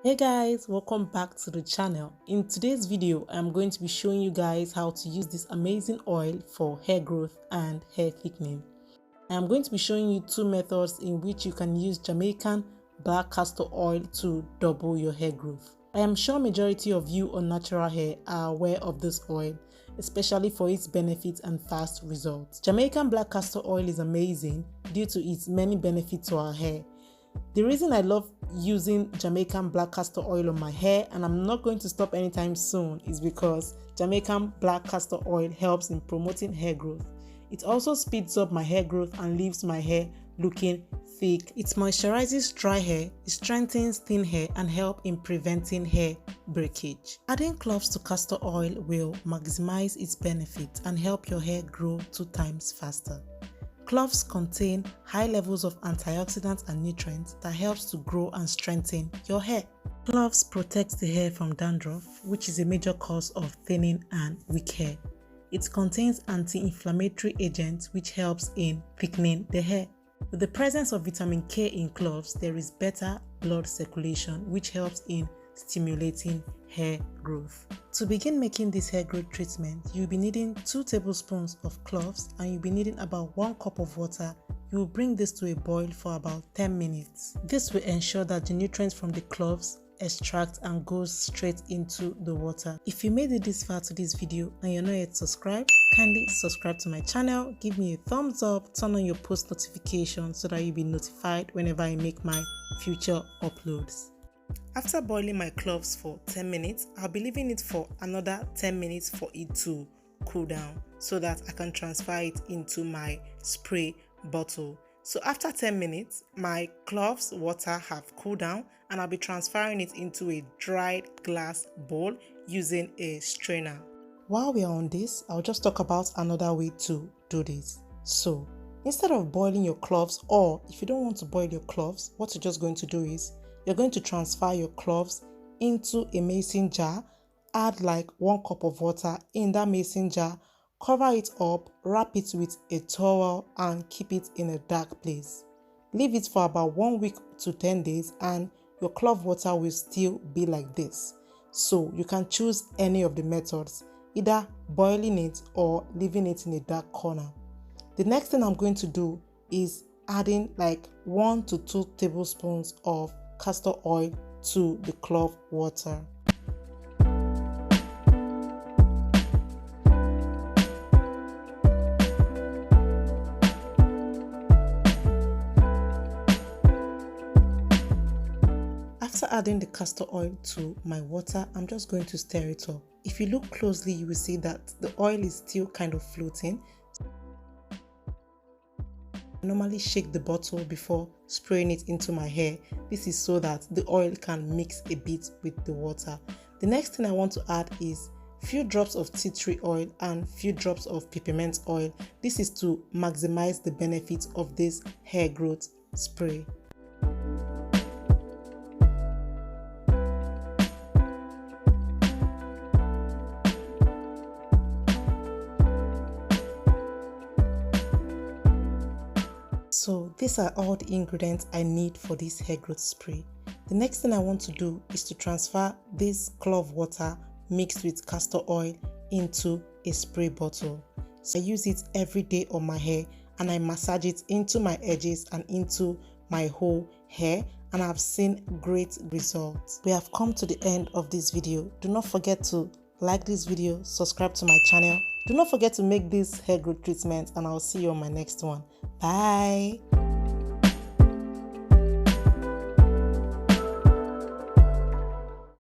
Hey guys, welcome back to the channel. In today's video, I'm going to be showing you guys how to use this amazing oil for hair growth and hair thickening. I am going to be showing you two methods in which you can use Jamaican black castor oil to double your hair growth. I am sure majority of you on natural hair are aware of this oil, especially for its benefits and fast results. Jamaican black castor oil is amazing due to its many benefits to our hair. The reason I love using Jamaican black castor oil on my hair, and I'm not going to stop anytime soon, is because Jamaican black castor oil helps in promoting hair growth. It also speeds up my hair growth and leaves my hair looking thick. It moisturizes dry hair, it strengthens thin hair, and help in preventing hair breakage. Adding cloves to castor oil will maximize its benefits and help your hair grow 2 times faster. Cloves contain high levels of antioxidants and nutrients that helps to grow and strengthen your hair. Cloves protects the hair from dandruff, which is a major cause of thinning and weak hair. It contains anti-inflammatory agents which helps in thickening the hair. With the presence of vitamin K in cloves, there is better blood circulation which helps in stimulating hair growth. To begin making this hair growth treatment, you'll be needing 2 tablespoons of cloves and you'll be needing about 1 cup of water. You will bring this to a boil for about 10 minutes. This will ensure that the nutrients from the cloves extract and goes straight into the water. If you made it this far to this video and you're not yet subscribed, kindly subscribe to my channel, give me a thumbs up, turn on your post notifications so that you'll be notified whenever I make my future uploads. After boiling my cloves for 10 minutes, I'll be leaving it for another 10 minutes for it to cool down so that I can transfer it into my spray bottle. So after 10 minutes, my cloves water have cooled down and I'll be transferring it into a dried glass bowl using a strainer. While we are on this, I'll just talk about another way to do this. So instead of boiling your cloves, or if you don't want to boil your cloves, what you're just going to do is you're going to transfer your cloves into a mason jar, add like 1 cup of water in that mason jar, cover it up, wrap it with a towel and keep it in a dark place. Leave it for about 1 week to 10 days and your clove water will still be like this. So you can choose any of the methods, either boiling it or leaving it in a dark corner. The next thing I'm going to do is adding like 1 to 2 tablespoons of castor oil to the clove water. After adding the castor oil to my water, I'm just going to stir it up. If you look closely, you will see that the oil is still kind of floating. I normally shake the bottle before spraying it into my hair. This is so that the oil can mix a bit with the water. The next thing I want to add is few drops of tea tree oil and few drops of peppermint oil. This is to maximize the benefits of this hair growth spray. So these are all the ingredients I need for this hair growth spray. The next thing I want to do is to transfer this clove water mixed with castor oil into a spray bottle. So I use it every day on my hair and I massage it into my edges and into my whole hair, and I've seen great results. We have come to the end of this video. Do not forget to like this video, subscribe to my channel. Do not forget to make this hair growth treatment and I'll see you on my next one. Bye.